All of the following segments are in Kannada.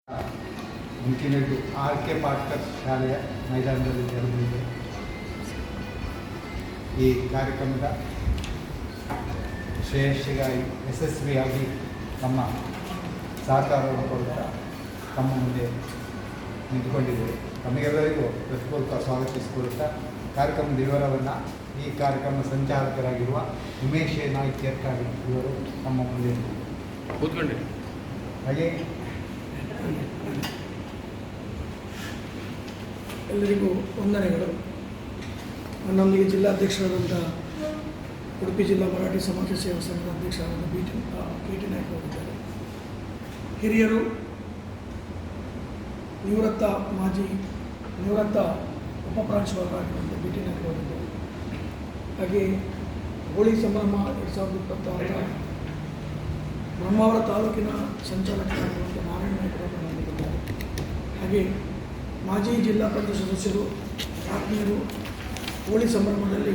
ಮುಂಚಿನದ್ದು RK ಪಾಟ್ಕರ್ ಶಾಲೆಯ ಮೈದಾನದಲ್ಲಿ ನಡೆದಿದೆ. ಈ ಕಾರ್ಯಕ್ರಮದ ಶ್ರೇಯಸ್ಸಿಗಾಗಿ ಯಶಸ್ವಿಯಾಗಿ ತಮ್ಮ ಸಹಕಾರವನ್ನು ಕೊಡುತ್ತಾ ತಮ್ಮ ಮುಂದೆ ನಿಂತುಕೊಂಡಿದ್ದೇವೆ. ತಮಗೆಲ್ಲರಿಗೂ ಹೃತ್ಪೂರ್ವಕ ಸ್ವಾಗತಿಸಿಕೊಳ್ಳುತ್ತಾ ಕಾರ್ಯಕ್ರಮದ ವಿವರವನ್ನು ಈ ಕಾರ್ಯಕ್ರಮ ಸಂಚಾಲಕರಾಗಿರುವ ಉಮೇಶ್ ನಾಯ್ಕ ಕೇರ್ಕಾಡಿ ಇವರು ನಮ್ಮ ಮುಂದೆ ಕೂತ್ಕೊಂಡ್ರಿ. ಹಾಗೆ ಎಲ್ಲರಿಗೂ ವಂದನೆಗಳು. ನನ್ನೊಂದಿಗೆ ಜಿಲ್ಲಾಧ್ಯಕ್ಷರಾದಂಥ ಉಡುಪಿ ಜಿಲ್ಲಾ ಮರಾಠಿ ಸಮಾಜ ಸೇವಾ ಸಂಘದ ಅಧ್ಯಕ್ಷರಾದ ಕೆ.ಟಿ. ನಾಯ್ಕ ಅವರಿದ್ದಾರೆ. ಹಿರಿಯರು, ನಿವೃತ್ತ ಉಪಪ್ರಾಂಶುಪಾಲರಾಗಿರುವಂಥ ಕೆ.ಟಿ. ನಾಯ್ಕ ಅವರಿದ್ದಾರೆ. ಹಾಗೆ ಹೋಳಿ ಸಂಭ್ರಮ 2026 ಬ್ರಹ್ಮಾವರ ತಾಲೂಕಿನ ಸಂಚಾಲಕರಾಗಿರುವಂಥ ನಾರಾಯಣ ನಾಯ್ಕ ಅವರು ನಮ್ಮಲ್ಲಿದ್ದಾರೆ. ಹಾಗೆ ಮಾಜಿ ಜಿಲ್ಲಾ ಪರಿಷತ್ ಸದಸ್ಯರು, ಆತ್ಮೀಯರು, ಹೋಳಿ ಸಂಭ್ರಮದಲ್ಲಿ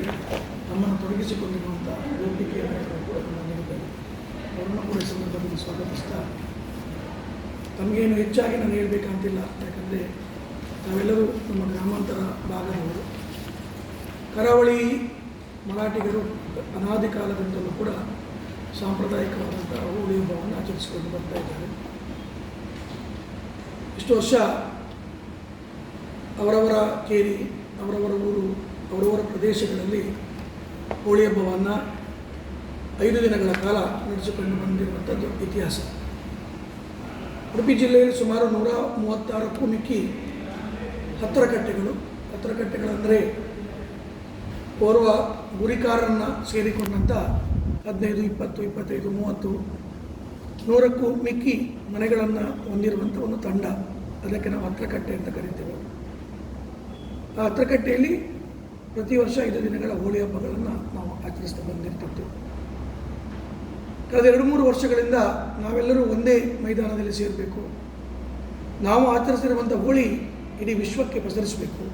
ನಮ್ಮನ್ನು ತೊಡಗಿಸಿಕೊಂಡಿರುವಂಥ ವೇದಿಕೆಯ ನಾಯಕರು ಕೂಡ ನಮ್ಮಲ್ಲಿದ್ದಾರೆ. ಅವರನ್ನು ಕೂಡ ಈ ಸಂದರ್ಭದಲ್ಲಿ ಸ್ವಾಗತಿಸ್ತಾ, ತಮಗೇನು ಹೆಚ್ಚಾಗಿ ನಾನು ಹೇಳಬೇಕಂತಿಲ್ಲ, ಯಾಕಂದರೆ ನಾವೆಲ್ಲರೂ ನಮ್ಮ ಗ್ರಾಮಾಂತರ ಭಾಗದವರು. ಕರಾವಳಿ ಮರಾಠಿಗರು ಅನಾದಿ ಕಾಲದಿಂದಲೂ ಕೂಡ ಸಾಂಪ್ರದಾಯಿಕವಾದಂಥ ಹೋಳಿ ಹಬ್ಬವನ್ನು ಆಚರಿಸಿಕೊಂಡು ಬರ್ತಾ ಇದ್ದಾರೆ. ಇಷ್ಟು ವರ್ಷ ಅವರವರ ಕೇರಿ, ಅವರವರ ಊರು, ಅವರವರ ಪ್ರದೇಶಗಳಲ್ಲಿ ಹೋಳಿ ಹಬ್ಬವನ್ನು 5 ದಿನಗಳ ಕಾಲ ನಡೆಸಿಕೊಂಡು ಬಂದಿರುವಂಥದ್ದು ಇತಿಹಾಸ. ಉಡುಪಿ ಜಿಲ್ಲೆಯಲ್ಲಿ ಸುಮಾರು 136ಕ್ಕೂ ಮಿಕ್ಕಿ ಹತ್ತರಕಟ್ಟೆಗಳಂದರೆ ಓರ್ವ ಗುರಿಕಾರರನ್ನು ಸೇರಿಕೊಂಡಂಥ 15, 20, 25, 30, 100ಕ್ಕೂ ಮಿಕ್ಕಿ ಮನೆಗಳನ್ನು ಹೊಂದಿರುವಂಥ ಒಂದು ತಂಡ. ಅದಕ್ಕೆ ನಾವು ಹತ್ತರಕಟ್ಟೆ ಅಂತ ಕರಿತೇವೆ. ಆ ಹತ್ತರಕಟ್ಟೆಯಲ್ಲಿ ಪ್ರತಿ ವರ್ಷ 5 ದಿನಗಳ ಹೋಳಿ ಹಬ್ಬಗಳನ್ನು ನಾವು ಆಚರಿಸ್ತಾ ಬಂದಿರ್ತಿತ್ತು. ಕಳೆದ 2-3 ವರ್ಷಗಳಿಂದ ನಾವೆಲ್ಲರೂ ಒಂದೇ ಮೈದಾನದಲ್ಲಿ ಸೇರಬೇಕು, ನಾವು ಆಚರಿಸಿರುವಂಥ ಹೋಳಿ ಇಡೀ ವಿಶ್ವಕ್ಕೆ ಪ್ರಸರಿಸಬೇಕು,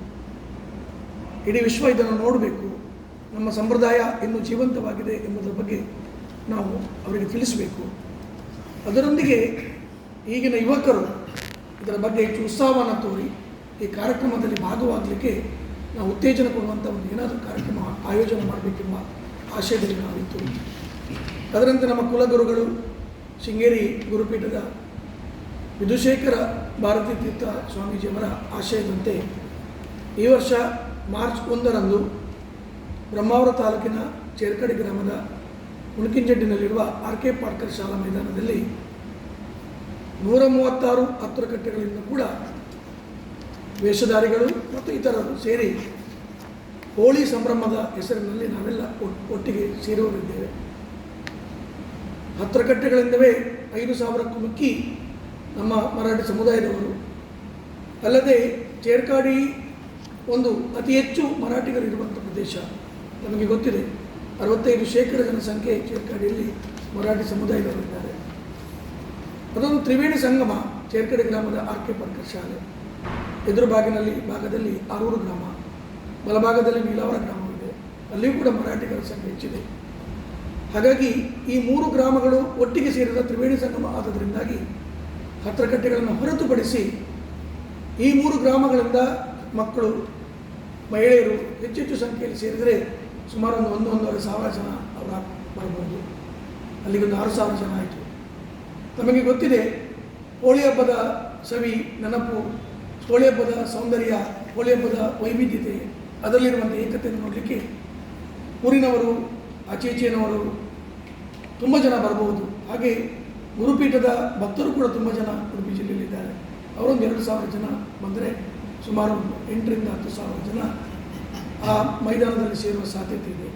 ಇಡೀ ವಿಶ್ವ ಇದನ್ನು ನೋಡಬೇಕು, ನಮ್ಮ ಸಂಪ್ರದಾಯ ಇನ್ನೂ ಜೀವಂತವಾಗಿದೆ ಎಂಬುದರ ಬಗ್ಗೆ ನಾವು ಅವರಿಗೆ ತಿಳಿಸಬೇಕು. ಅದರೊಂದಿಗೆ ಈಗಿನ ಯುವಕರು ಇದರ ಬಗ್ಗೆ ಹೆಚ್ಚು ಉತ್ಸಾಹವನ್ನು ತೋರಿ ಈ ಕಾರ್ಯಕ್ರಮದಲ್ಲಿ ಭಾಗವಾಗಲಿಕ್ಕೆ ನಾವು ಉತ್ತೇಜನ ಕೊಡುವಂಥ ಒಂದು ಏನಾದರೂ ಕಾರ್ಯಕ್ರಮ ಆಯೋಜನೆ ಮಾಡಬೇಕೆಂಬ ಆಶಯದಲ್ಲಿ ನಾವಿತ್ತು. ಅದರಂತೆ ನಮ್ಮ ಕುಲಗುರುಗಳು ಶೃಂಗೇರಿ ಗುರುಪೀಠದ ವಿಧುಶೇಖರ ಭಾರತೀ ತೀರ್ಥ ಸ್ವಾಮೀಜಿಯವರ ಆಶಯದಂತೆ ಈ ವರ್ಷ ಮಾರ್ಚ್ 1ರಂದು ಬ್ರಹ್ಮಾವರ ತಾಲೂಕಿನ ಚೇರ್ಕಡಿ ಗ್ರಾಮದ ಉಣಕಿಂಜಡ್ಡಿನಲ್ಲಿರುವ RK ಪಾಟ್ಕರ್ ಶಾಲಾ ಮೈದಾನದಲ್ಲಿ 136 ಹತ್ತರಕಟ್ಟೆಗಳಿಂದ ಕೂಡ ವೇಷಧಾರಿಗಳು ಮತ್ತು ಇತರರು ಸೇರಿ ಹೋಳಿ ಸಂಭ್ರಮದ ಹೆಸರಿನಲ್ಲಿ ನಾವೆಲ್ಲ ಒಟ್ಟಿಗೆ ಸೇರುವರಿದ್ದೇವೆ. ಹತ್ತರಕಟ್ಟೆಗಳಿಂದವೇ 5,000ಕ್ಕೂ ಮಿಕ್ಕಿ ನಮ್ಮ ಮರಾಠಿ ಸಮುದಾಯದವರು. ಅಲ್ಲದೆ ಚೇರ್ಕಾಡಿ ಒಂದು ಅತಿ ಹೆಚ್ಚು ಮರಾಠಿಗರು ಇರುವಂಥ ಪ್ರದೇಶ. ನಮಗೆ ಗೊತ್ತಿದೆ, 65% ಜನಸಂಖ್ಯೆ ಚೇರ್ಕಾಡಿಯಲ್ಲಿ ಮರಾಠಿ ಸಮುದಾಯದವರಿದ್ದಾರೆ. ಅದೊಂದು ತ್ರಿವೇಣಿ ಸಂಗಮ. ಚೇರ್ಕಡಿ ಗ್ರಾಮದ RK ಪಾಟ್ಕರ್ ಶಾಲೆ, ಎದುರು ಭಾಗದಲ್ಲಿ ಆರೂರು ಗ್ರಾಮ, ಬಲಭಾಗದಲ್ಲಿ ನೀಲಾವರ ಗ್ರಾಮವಿದೆ. ಅಲ್ಲಿಯೂ ಕೂಡ ಮರಾಠಿಗರ ಸಂಖ್ಯೆ ಹೆಚ್ಚಿದೆ. ಹಾಗಾಗಿ ಈ 3 ಗ್ರಾಮಗಳು ಒಟ್ಟಿಗೆ ಸೇರಿದ ತ್ರಿವೇಣಿ ಸಂಗಮ ಆದ್ದರಿಂದಾಗಿ ಹತ್ತರಕಟ್ಟೆಗಳನ್ನು ಹೊರತುಪಡಿಸಿ ಈ 3 ಗ್ರಾಮಗಳಿಂದ ಮಕ್ಕಳು, ಮಹಿಳೆಯರು ಹೆಚ್ಚೆಚ್ಚು ಸಂಖ್ಯೆಯಲ್ಲಿ ಸೇರಿದರೆ ಸುಮಾರು 1,500 ಜನ ಅವರ ಬರ್ಬೋದು. ಅಲ್ಲಿಗೊಂದು 6,000 ಜನ ಆಯಿತು. ನಮಗೆ ಗೊತ್ತಿದೆ, ಹೋಳಿ ಹಬ್ಬದ ಸವಿ, ನೆನಪು, ಹೋಳಿ ಹಬ್ಬದ ಸೌಂದರ್ಯ, ಹೋಳಿ ಹಬ್ಬದ ವೈವಿಧ್ಯತೆ, ಅದರಲ್ಲಿರುವಂಥ ಏಕತೆಯನ್ನು ನೋಡಲಿಕ್ಕೆ ಊರಿನವರು, ಆಚೆನವರು ತುಂಬ ಜನ ಬರಬಹುದು. ಹಾಗೆ ಗುರುಪೀಠದ ಭಕ್ತರು ಕೂಡ ತುಂಬ ಜನ ಉಡುಪಿ ಜಿಲ್ಲೆಯಲ್ಲಿದ್ದಾರೆ. ಅವರೊಂದು 2,000 ಜನ ಬಂದರೆ ಸುಮಾರು 8,000 to 10,000 ಜನ ಆ ಮೈದಾನದಲ್ಲಿ ಸೇರುವ ಸಾಧ್ಯತೆ ಇದೆ.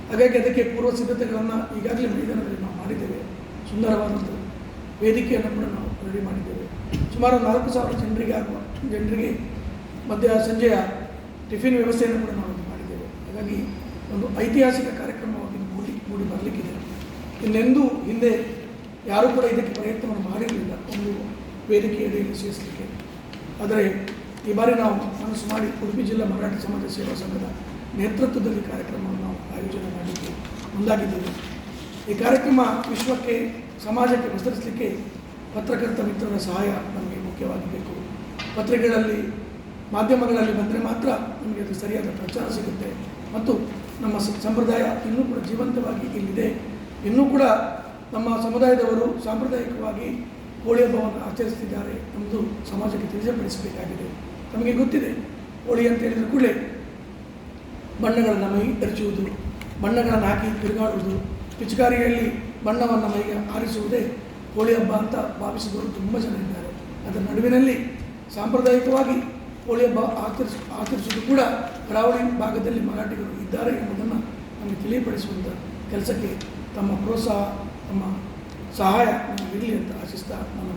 ಹಾಗಾಗಿ ಅದಕ್ಕೆ ಪೂರ್ವ ಸಿದ್ಧತೆಗಳನ್ನು ಈಗಾಗಲೇ ಮೈದಾನದಲ್ಲಿ ನಾವು ಮಾಡಿದ್ದೇವೆ. ಸುಂದರವಾದಂಥ ವೇದಿಕೆಯನ್ನು ಕೂಡ ನಾವು ರೆಡಿ ಮಾಡಿದ್ದೇವೆ. ಸುಮಾರು 4,000 ಜನರಿಗೆ ಸಂಜೆಯ ಟಿಫಿನ್ ವ್ಯವಸ್ಥೆಯನ್ನು ಕೂಡ ನಾವು ಮಾಡಿದ್ದೇವೆ. ಹಾಗಾಗಿ ಒಂದು ಐತಿಹಾಸಿಕ ಕಾರ್ಯಕ್ರಮವಾಗಿ ಮೂಡಿ ಬರಲಿಕ್ಕಿದೆ. ಇನ್ನೆಂದೂ ಹಿಂದೆ ಯಾರೂ ಕೂಡ ಇದಕ್ಕೆ ಪ್ರಯತ್ನವನ್ನು ಮಾಡಿರಲಿಲ್ಲ, ಒಂದು ವೇದಿಕೆ ಅಡಿಯಲ್ಲಿ ಸೇರಿಸಲಿಕ್ಕೆ. ಆದರೆ ಈ ಬಾರಿ ನಾವು ಮನಸ್ಸು ಮಾಡಿ ಉಡುಪಿ ಜಿಲ್ಲಾ ಮರಾಠಿ ಸಮಾಜ ಸೇವಾ ಸಂಘದ ನೇತೃತ್ವದಲ್ಲಿ ಕಾರ್ಯಕ್ರಮವನ್ನು ನಾವು ಆಯೋಜನೆ ಮಾಡಲಿಕ್ಕೆ ಮುಂದಾಗಿದ್ದೇವೆ. ಈ ಕಾರ್ಯಕ್ರಮ ವಿಶ್ವಕ್ಕೆ, ಸಮಾಜಕ್ಕೆ ಪ್ರಸರಿಸಲಿಕ್ಕೆ ಪತ್ರಕರ್ತ ಮಿತ್ರರ ಸಹಾಯ ನಮಗೆ ಮುಖ್ಯವಾಗಿ ಬೇಕು. ಪತ್ರಿಕೆಗಳಲ್ಲಿ ಮಾಧ್ಯಮಗಳಲ್ಲಿ ಬಂದರೆ ಮಾತ್ರ ನಮಗೆ ಅದು ಸರಿಯಾದ ಪ್ರಚಾರ ಸಿಗುತ್ತೆ ಮತ್ತು ನಮ್ಮ ಸಂಪ್ರದಾಯ ಇನ್ನೂ ಕೂಡ ಜೀವಂತವಾಗಿ ಇಲ್ಲಿದೆ. ಇನ್ನೂ ಕೂಡ ನಮ್ಮ ಸಮುದಾಯದವರು ಸಾಂಪ್ರದಾಯಿಕವಾಗಿ ಹೋಳಿ ಹಬ್ಬವನ್ನು ಆಚರಿಸ್ತಿದ್ದಾರೆ ನಮ್ಮದು ಸಮಾಜಕ್ಕೆ ತಿಳಿಸಪಡಿಸಬೇಕಾಗಿದೆ. ನಮಗೆ ಗೊತ್ತಿದೆ, ಹೋಳಿ ಅಂತ ಹೇಳಿದ ಕೂಡಲೇ ಬಣ್ಣಗಳನ್ನು ಮೈ ಎರಚುವುದು, ಬಣ್ಣಗಳನ್ನು ಹಾಕಿ ತಿರುಗಾಡುವುದು, ಪಿಚಕಾರಿಯಲ್ಲಿ ಬಣ್ಣವನ್ನು ಮೈಗೆ ಆರಿಸುವುದೇ ಹೋಳಿ ಹಬ್ಬ ಅಂತ ಭಾವಿಸಿದವರು ತುಂಬ ಜನ ಇದ್ದಾರೆ. ಅದರ ನಡುವಿನಲ್ಲಿ ಸಾಂಪ್ರದಾಯಿಕವಾಗಿ ಹೋಳಿ ಹಬ್ಬ ಆಚರಿಸುವುದು ಕೂಡ ಕರಾವಳಿ ಭಾಗದಲ್ಲಿ ಮರಾಠಿಗರು ಇದ್ದಾರೆ ಎಂಬುದನ್ನು ನಮಗೆ ತಿಳಿಯಪಡಿಸುವಂಥ ಕೆಲಸಕ್ಕೆ ತಮ್ಮ ಪ್ರೋತ್ಸಾಹ, ತಮ್ಮ ಸಹಾಯ ನಮಗಿರಲಿ ಅಂತ ಆಶಿಸ್ತಾ ನನ್ನ